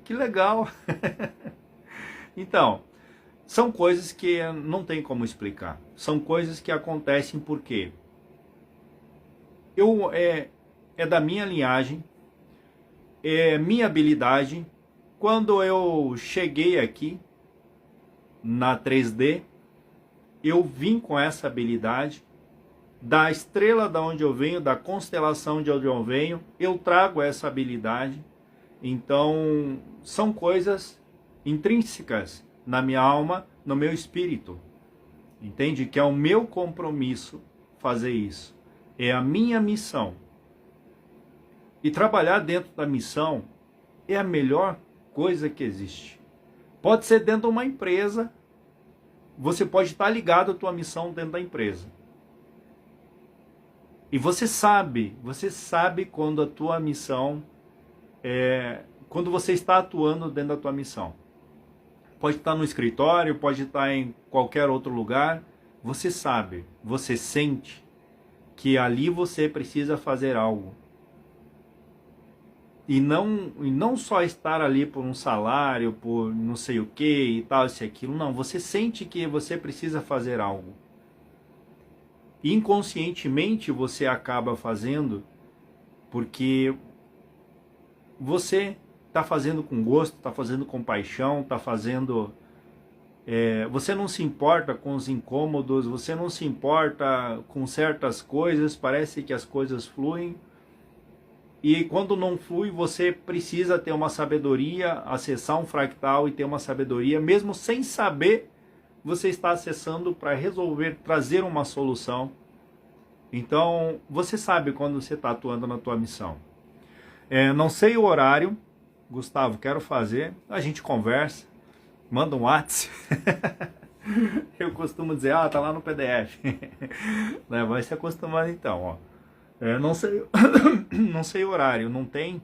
Speaker 1: que legal. Então, são coisas que não tem como explicar. São coisas que acontecem porque é da minha linhagem, é minha habilidade. Quando eu cheguei aqui na 3D, eu vim com essa habilidade da estrela da onde eu venho, da constelação de onde eu venho, eu trago essa habilidade. Então, são coisas intrínsecas na minha alma, no meu espírito. Entende? Que é o meu compromisso fazer isso. É a minha missão. E trabalhar dentro da missão é a melhor coisa que existe. Pode ser dentro de uma empresa, você pode estar ligado à tua missão dentro da empresa. E você sabe quando a tua missão quando você está atuando dentro da tua missão. Pode estar no escritório, pode estar em qualquer outro lugar, você sabe, você sente que ali você precisa fazer algo. E não só estar ali por um salário, por não sei o que e tal, isso e aquilo, não, você sente que você precisa fazer algo. E inconscientemente você acaba fazendo porque você está fazendo com gosto, está fazendo com paixão, está fazendo... você não se importa com os incômodos, você não se importa com certas coisas, parece que as coisas fluem. E quando não flui, você precisa ter uma sabedoria, acessar um fractal e ter uma sabedoria, mesmo sem saber, você está acessando para resolver, trazer uma solução. Então, você sabe quando você está atuando na tua missão. Não sei o horário, Gustavo, quero fazer, a gente conversa, manda um WhatsApp. Eu costumo dizer, tá lá no PDF. Vai se acostumando então, ó. Não sei, não sei o horário, não tem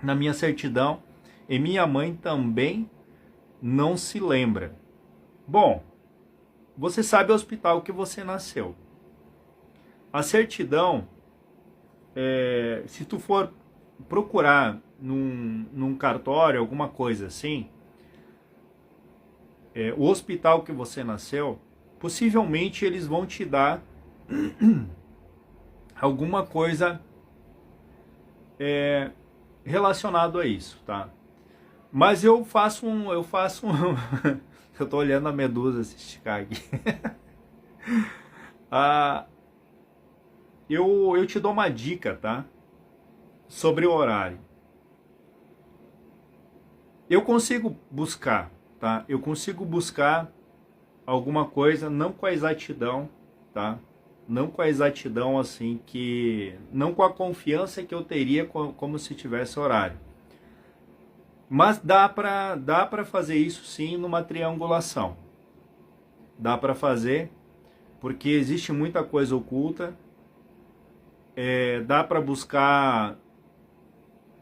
Speaker 1: na minha certidão, e minha mãe também não se lembra. Bom, você sabe o hospital que você nasceu. A certidão, se tu for procurar num cartório, alguma coisa assim, o hospital que você nasceu, possivelmente eles vão te dar alguma coisa relacionado a isso, tá? Mas eu faço um, eu tô olhando a medusa se esticar aqui. Ah, eu te dou uma dica, tá? Sobre o horário. Eu consigo buscar, tá? Eu consigo buscar alguma coisa, não com a exatidão, tá? Não com a exatidão assim que... Não com a confiança que eu teria como se tivesse horário. Mas dá pra fazer isso sim numa triangulação. Dá pra fazer, porque existe muita coisa oculta. Dá pra buscar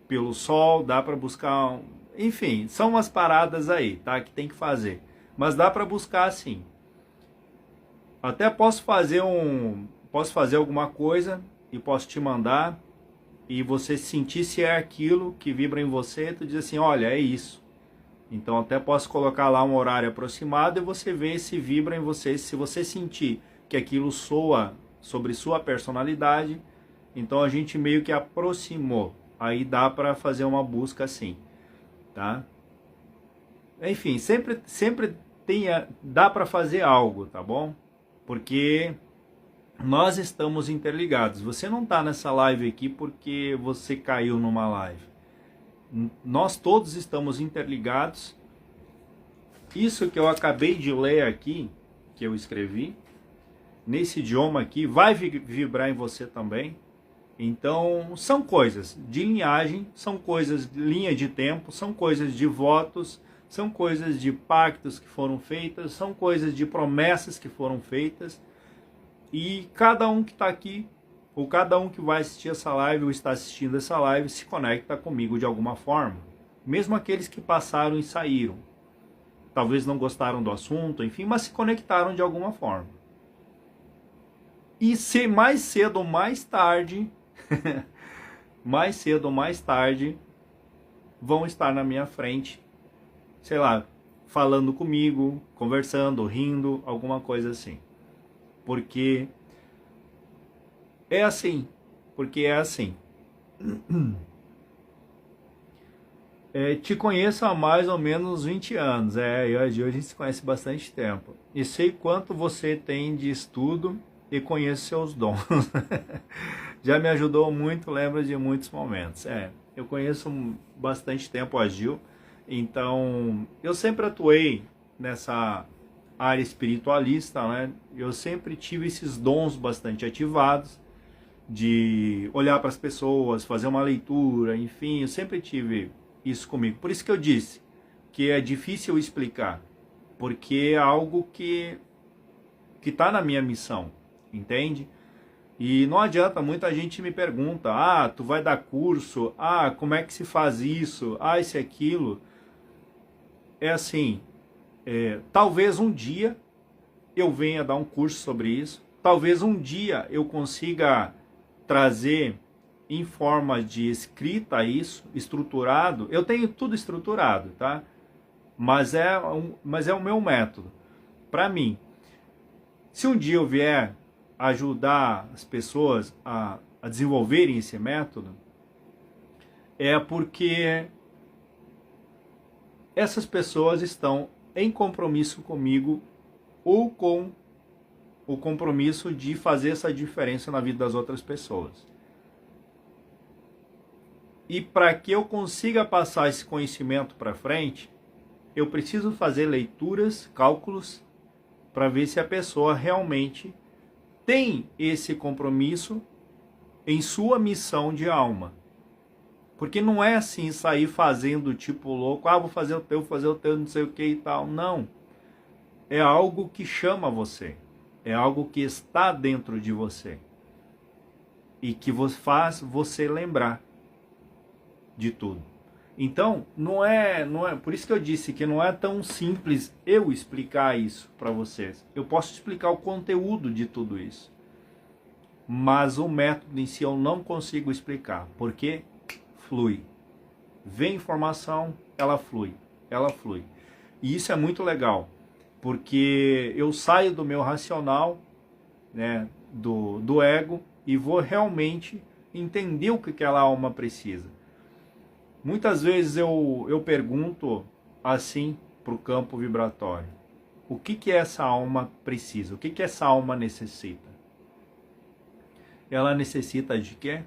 Speaker 1: pelo sol, dá pra buscar... Enfim, são umas paradas aí, tá? Que tem que fazer. Mas dá pra buscar sim. Até posso fazer alguma coisa e posso te mandar e você sentir se é aquilo que vibra em você, tu diz assim, olha, é isso. Então até posso colocar lá um horário aproximado e você vê se vibra em você, se você sentir que aquilo soa sobre sua personalidade, então a gente meio que aproximou. Aí dá para fazer uma busca assim, tá? Enfim, sempre dá para fazer algo, tá bom? Porque nós estamos interligados. Você não está nessa live aqui porque você caiu numa live. Nós todos estamos interligados. Isso que eu acabei de ler aqui, que eu escrevi, nesse idioma aqui, vai vibrar em você também. Então, são coisas de linhagem, são coisas de linha de tempo, são coisas de votos, são coisas de pactos que foram feitas, são coisas de promessas que foram feitas. E cada um que está aqui, ou cada um que vai assistir essa live ou está assistindo essa live, se conecta comigo de alguma forma. Mesmo aqueles que passaram e saíram. Talvez não gostaram do assunto, enfim, mas se conectaram de alguma forma. E se mais cedo ou mais tarde, mais cedo ou mais tarde, vão estar na minha frente, sei lá, falando comigo, conversando, rindo, alguma coisa assim. Porque é assim. Te conheço há mais ou menos 20 anos. E hoje a gente se conhece bastante tempo. E sei quanto você tem de estudo e conheço seus dons. Já me ajudou muito, lembro de muitos momentos. Eu conheço bastante tempo a Gil. Então, eu sempre atuei nessa área espiritualista, né? Eu sempre tive esses dons bastante ativados de olhar para as pessoas, fazer uma leitura, enfim, eu sempre tive isso comigo. Por isso que eu disse que é difícil explicar, porque é algo que está na minha missão, entende? E não adianta, muita gente me pergunta, tu vai dar curso, como é que se faz isso, isso e aquilo. É assim, talvez um dia eu venha dar um curso sobre isso, talvez um dia eu consiga trazer em forma de escrita isso, estruturado. Eu tenho tudo estruturado, tá? Mas é o meu método. Para mim, se um dia eu vier ajudar as pessoas a desenvolverem esse método, é porque essas pessoas estão em compromisso comigo ou com o compromisso de fazer essa diferença na vida das outras pessoas. E para que eu consiga passar esse conhecimento para frente, eu preciso fazer leituras, cálculos, para ver se a pessoa realmente tem esse compromisso em sua missão de alma. Porque não é assim sair fazendo tipo louco, vou fazer o teu, não sei o que e tal. Não. É algo que chama você. É algo que está dentro de você. E que faz você lembrar de tudo. Então, não é, por isso que eu disse que não é tão simples eu explicar isso para vocês. Eu posso explicar o conteúdo de tudo isso. Mas o método em si eu não consigo explicar, porque flui. Vem informação, ela flui. E isso é muito legal, porque eu saio do meu racional, né, do ego, e vou realmente entender o que aquela alma precisa. Muitas vezes eu pergunto assim para o campo vibratório: o que essa alma precisa? O que essa alma necessita? Ela necessita de quê?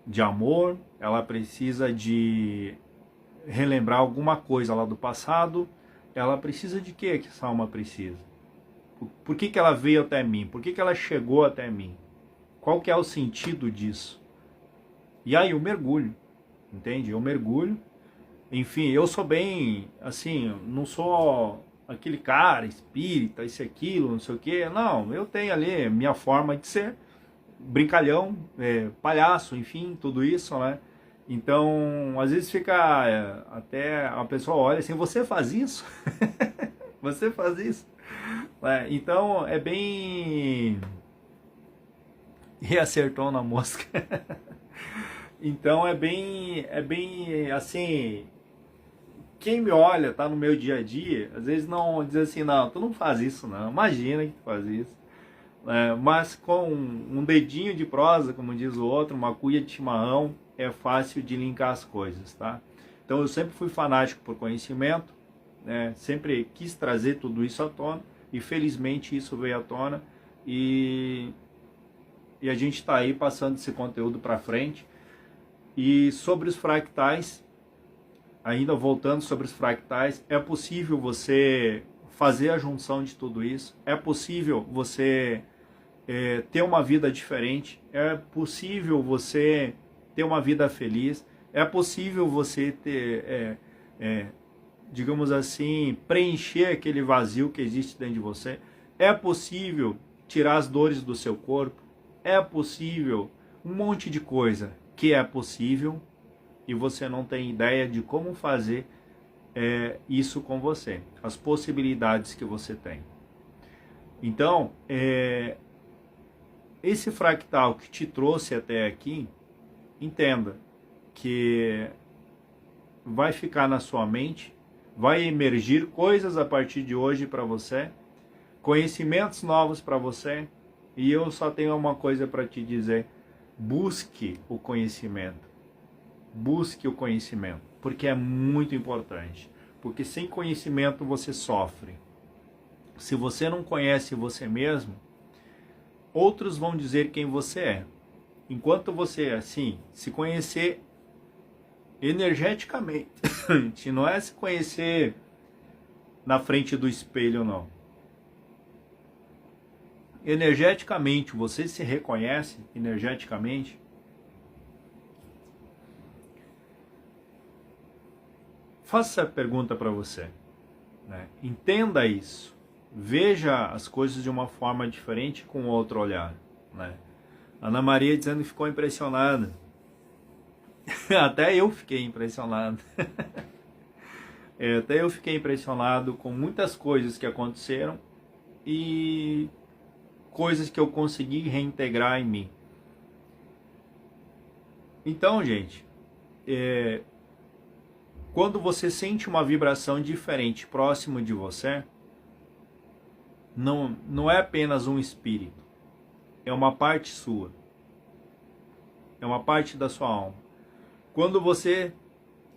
Speaker 1: De amor? Ela precisa de relembrar alguma coisa lá do passado? Ela precisa de quê que essa alma precisa? Por que ela veio até mim? Por que ela chegou até mim? Qual que é o sentido disso? E aí eu mergulho, entende? Eu mergulho. Enfim, eu sou bem, assim, não sou aquele cara espírita, isso e aquilo, não sei o quê. Não, eu tenho ali minha forma de ser, brincalhão, palhaço, enfim, tudo isso, né? Então, às vezes fica, até a pessoa olha assim: você faz isso? Você faz isso? Então, é bem... E acertou na mosca. Então, é bem, assim... Quem me olha, tá no meu dia a dia, às vezes não diz assim: não, tu não faz isso não, imagina que tu faz isso. Mas com um dedinho de prosa, como diz o outro, uma cuia de chimarrão, é fácil de linkar as coisas, tá? Então eu sempre fui fanático por conhecimento, né? Sempre quis trazer tudo isso à tona, e felizmente isso veio à tona, e a gente está aí passando esse conteúdo para frente. E sobre os fractais, ainda voltando sobre os fractais, é possível você fazer a junção de tudo isso, é possível você ter uma vida diferente, é possível você ter uma vida feliz, é possível você ter, digamos assim, preencher aquele vazio que existe dentro de você, é possível tirar as dores do seu corpo, é possível um monte de coisa que é possível, e você não tem ideia de como fazer isso com você, as possibilidades que você tem. Então, esse fractal que te trouxe até aqui, entenda que vai ficar na sua mente, vai emergir coisas a partir de hoje para você, conhecimentos novos para você, e eu só tenho uma coisa para te dizer: busque o conhecimento. Busque o conhecimento, porque é muito importante. Porque sem conhecimento você sofre. Se você não conhece você mesmo, outros vão dizer quem você é. Enquanto você, assim, se conhecer energeticamente, não é se conhecer na frente do espelho, não. Energeticamente, você se reconhece energeticamente, faça essa pergunta para você, né? Entenda isso. Veja as coisas de uma forma diferente, com outro olhar, né? Ana Maria dizendo que ficou impressionada. Até eu fiquei impressionado. Até eu fiquei impressionado com muitas coisas que aconteceram e coisas que eu consegui reintegrar em mim. Então, gente, quando você sente uma vibração diferente próximo de você, não é apenas um espírito, é uma parte sua, é uma parte da sua alma. Quando você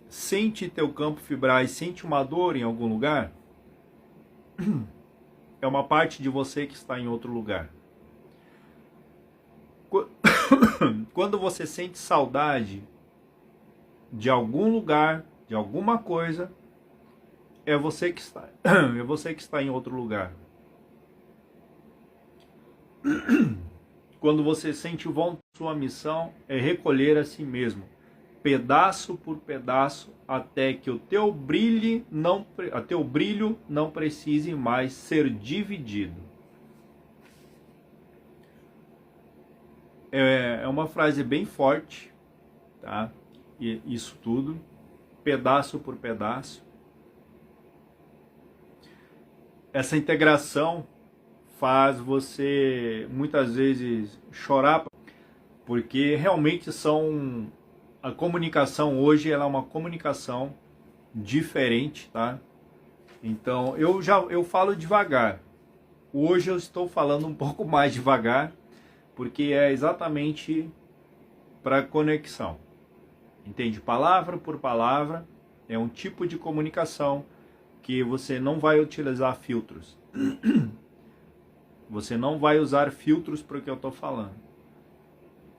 Speaker 1: sente teu campo vibrar e sente uma dor em algum lugar, é uma parte de você que está em outro lugar. Quando você sente saudade de algum lugar, de alguma coisa, é você que está em outro lugar. Quando você sente vontade, sua missão é recolher a si mesmo, pedaço por pedaço, até que o teu brilho não precise mais ser dividido. É uma frase bem forte, tá? E isso tudo, pedaço por pedaço. Essa integração faz você muitas vezes chorar, porque realmente a comunicação hoje ela é uma comunicação diferente, tá? Então eu falo devagar. Hoje eu estou falando um pouco mais devagar, porque é exatamente para conexão. Entende? Palavra por palavra é um tipo de comunicação que você não vai utilizar filtros. Você não vai usar filtros para o que eu estou falando.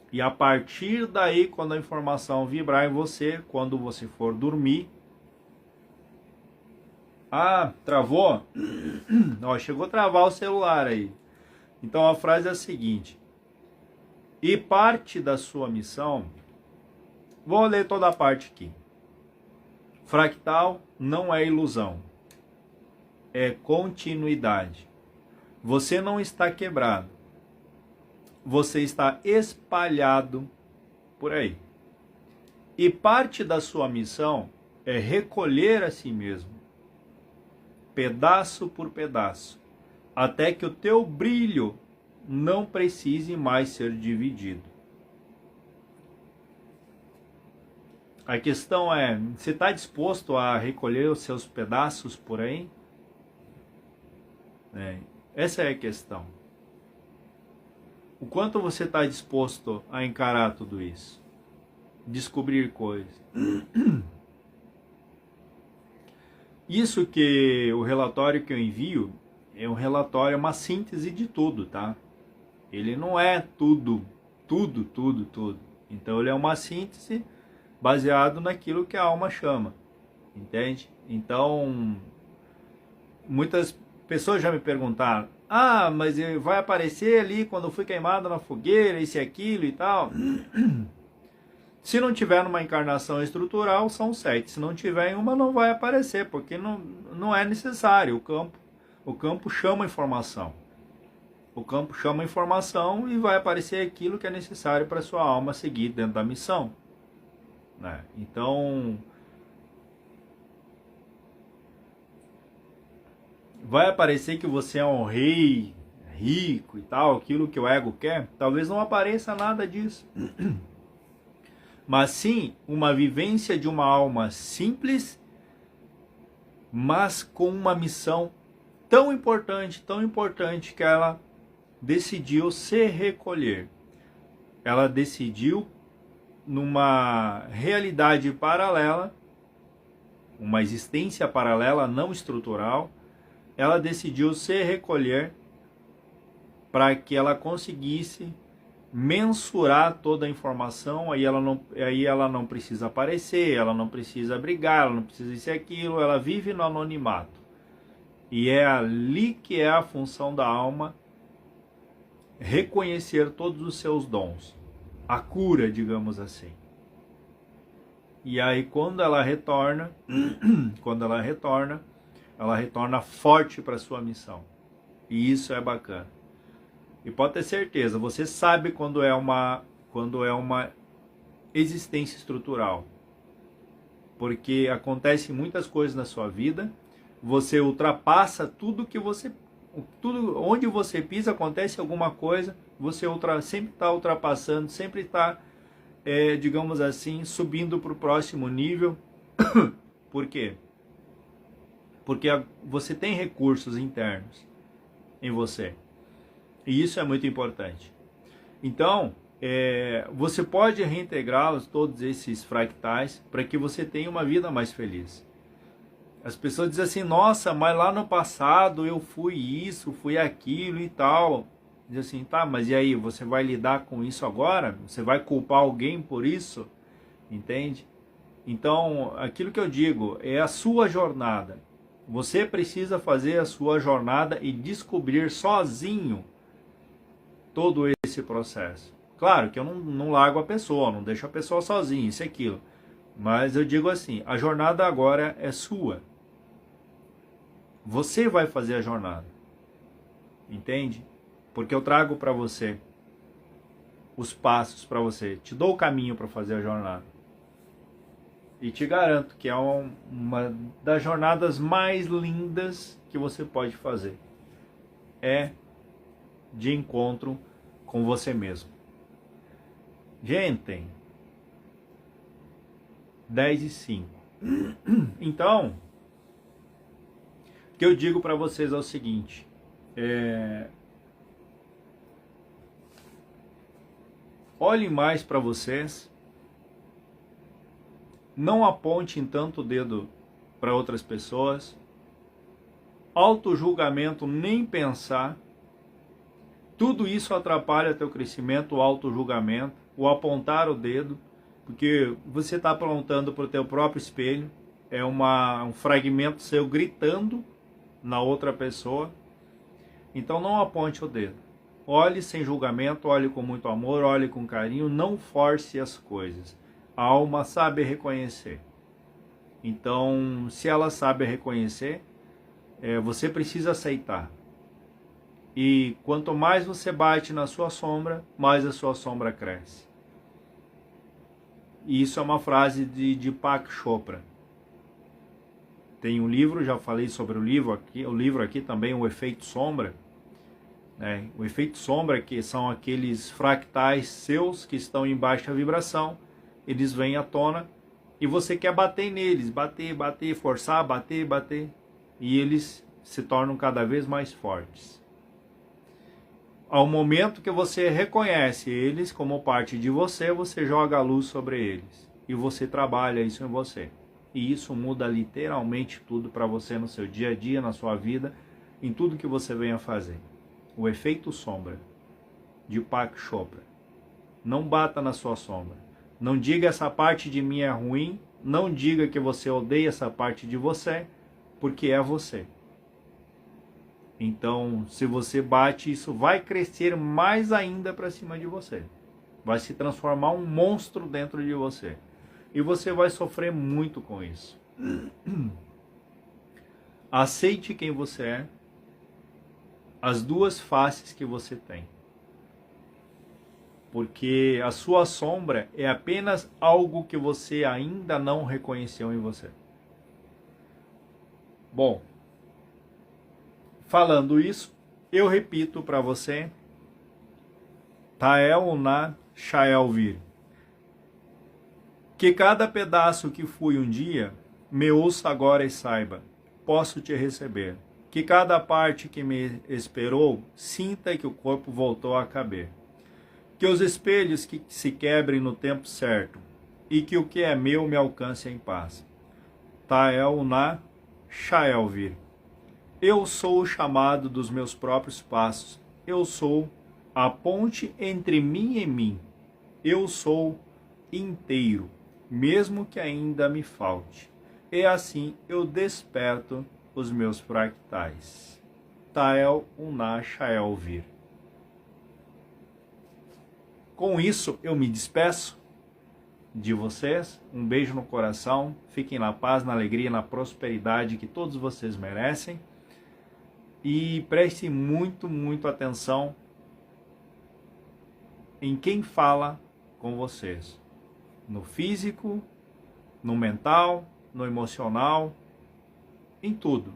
Speaker 1: E a partir daí, quando a informação vibrar em você, quando você for dormir... Ah, travou? Ó, chegou a travar o celular aí. Então a frase é a seguinte: e parte da sua missão... Vou ler toda a parte aqui. Fractal não é ilusão, é continuidade. Você não está quebrado, você está espalhado por aí. E parte da sua missão é recolher a si mesmo, pedaço por pedaço, até que o teu brilho não precise mais ser dividido. A questão é, você está disposto a recolher os seus pedaços por aí? Essa é a questão. O quanto você está disposto a encarar tudo isso? Descobrir coisas. Isso que o relatório que eu envio é um relatório, é uma síntese de tudo, tá? Ele não é tudo. Então ele é uma síntese baseado naquilo que a alma chama, entende? Então, muitas pessoas já me perguntaram: ah, mas vai aparecer ali quando eu fui queimado na fogueira, isso e aquilo e tal. Se não tiver numa encarnação estrutural, são 7. Se não tiver em uma, não vai aparecer, porque não é necessário. O campo chama informação. O campo chama informação e vai aparecer aquilo que é necessário para a sua alma seguir dentro da missão. Então, vai aparecer que você é um rei rico e tal, aquilo que o ego quer. Talvez não apareça nada disso, mas sim uma vivência de uma alma simples, mas com uma missão tão importante que ela decidiu se recolher. Ela decidiu, numa realidade paralela, uma existência paralela não estrutural, ela decidiu se recolher para que ela conseguisse mensurar toda a informação. Aí ela não precisa aparecer, ela não precisa brigar, ela não precisa isso e aquilo, ela vive no anonimato. E é ali que é a função da alma, reconhecer todos os seus dons. A cura, digamos assim. E aí quando ela retorna, ela retorna forte para a sua missão. E isso é bacana. E pode ter certeza, você sabe quando é uma existência estrutural. Porque acontecem muitas coisas na sua vida, você ultrapassa tudo que você... onde você pisa acontece alguma coisa, você sempre está ultrapassando, sempre está, digamos assim, subindo para o próximo nível. Por quê? Porque você tem recursos internos em você. E isso é muito importante. Então, você pode reintegrá-los, todos esses fractais, para que você tenha uma vida mais feliz. As pessoas dizem assim: nossa, mas lá no passado eu fui isso, fui aquilo e tal. Diz assim: tá, mas e aí, você vai lidar com isso agora? Você vai culpar alguém por isso? Entende? Então, aquilo que eu digo é a sua jornada. Você precisa fazer a sua jornada e descobrir sozinho todo esse processo. Claro que eu não largo a pessoa, não deixo a pessoa sozinha, isso e aquilo. Mas eu digo assim, a jornada agora é sua. Você vai fazer a jornada. Entende? Porque eu trago para você os passos para você. Te dou o caminho para fazer a jornada. E te garanto que é uma das jornadas mais lindas que você pode fazer. É de encontro com você mesmo. Gente, 10:05. Então, o que eu digo para vocês é o seguinte: olhem mais para vocês, Não aponte tanto o dedo para outras pessoas. Auto-julgamento, nem pensar. Tudo isso atrapalha teu crescimento, o auto-julgamento, o apontar o dedo, porque você está apontando para o teu próprio espelho, é um fragmento seu gritando na outra pessoa. Então não aponte o dedo. Olhe sem julgamento, olhe com muito amor, olhe com carinho, não force as coisas. A alma sabe reconhecer. Então, se ela sabe reconhecer, você precisa aceitar. E quanto mais você bate na sua sombra, mais a sua sombra cresce. E isso é uma frase de Deepak Chopra. Tem um livro, já falei sobre o livro aqui também, O Efeito Sombra. O efeito sombra, que são aqueles fractais seus que estão em baixa vibração, eles vêm à tona e você quer bater neles, bater, forçar, bater, e eles se tornam cada vez mais fortes. Ao momento que você reconhece eles como parte de você, você joga a luz sobre eles e você trabalha isso em você. E isso muda literalmente tudo para você no seu dia a dia, na sua vida, em tudo que você venha fazer. O efeito sombra, de Deepak Chopra. Não bata na sua sombra. Não diga essa parte de mim é ruim. Não diga que você odeia essa parte de você, porque é você. Então, se você bate, isso vai crescer mais ainda para cima de você. Vai se transformar um monstro dentro de você. E você vai sofrer muito com isso. Aceite quem você é. As duas faces que você tem. Porque a sua sombra é apenas algo que você ainda não reconheceu em você. Bom, falando isso, eu repito para você, Tael Uná Shael Vir, que cada pedaço que fui um dia, me ouça agora e saiba, posso te receber. Que cada parte que me esperou, sinta que o corpo voltou a caber. Que os espelhos que se quebrem no tempo certo, e que o que é meu me alcance em paz. Tael Uná Shael Vir. Eu sou o chamado dos meus próprios passos. Eu sou a ponte entre mim e mim. Eu sou inteiro, mesmo que ainda me falte. E assim eu desperto os meus fractais. Tael Uná Shael Vir. Com isso eu me despeço de vocês. Um beijo no coração. Fiquem na paz, na alegria, na prosperidade que todos vocês merecem. E prestem muito atenção em quem fala com vocês. No físico, no mental, no emocional, em tudo.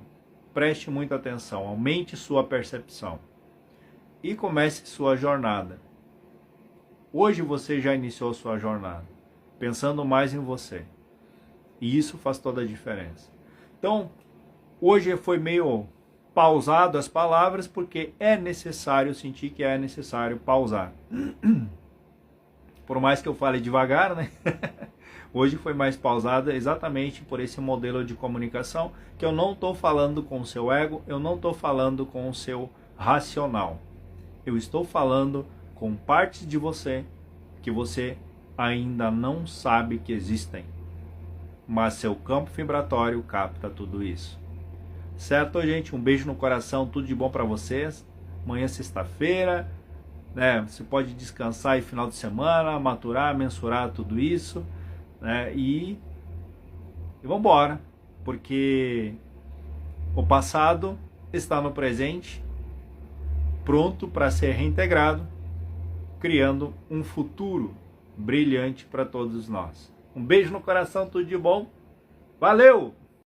Speaker 1: Preste muita atenção, aumente sua percepção e comece sua jornada. Hoje você já iniciou sua jornada, pensando mais em você. E isso faz toda a diferença. Então, hoje foi meio pausado as palavras, porque é necessário, sentir que é necessário pausar. Por mais que eu fale devagar, né? Hoje foi mais pausada exatamente por esse modelo de comunicação, que eu não estou falando com o seu ego, eu não estou falando com o seu racional. Eu estou falando com partes de você que você ainda não sabe que existem. Mas seu campo vibratório capta tudo isso. Certo, gente? Um beijo no coração, tudo de bom para vocês. Amanhã é sexta-feira, né? Você pode descansar aí final de semana, maturar, mensurar tudo isso, né? E vamos embora, porque o passado está no presente, pronto para ser reintegrado, criando um futuro brilhante para todos nós. Um beijo no coração, tudo de bom. Valeu!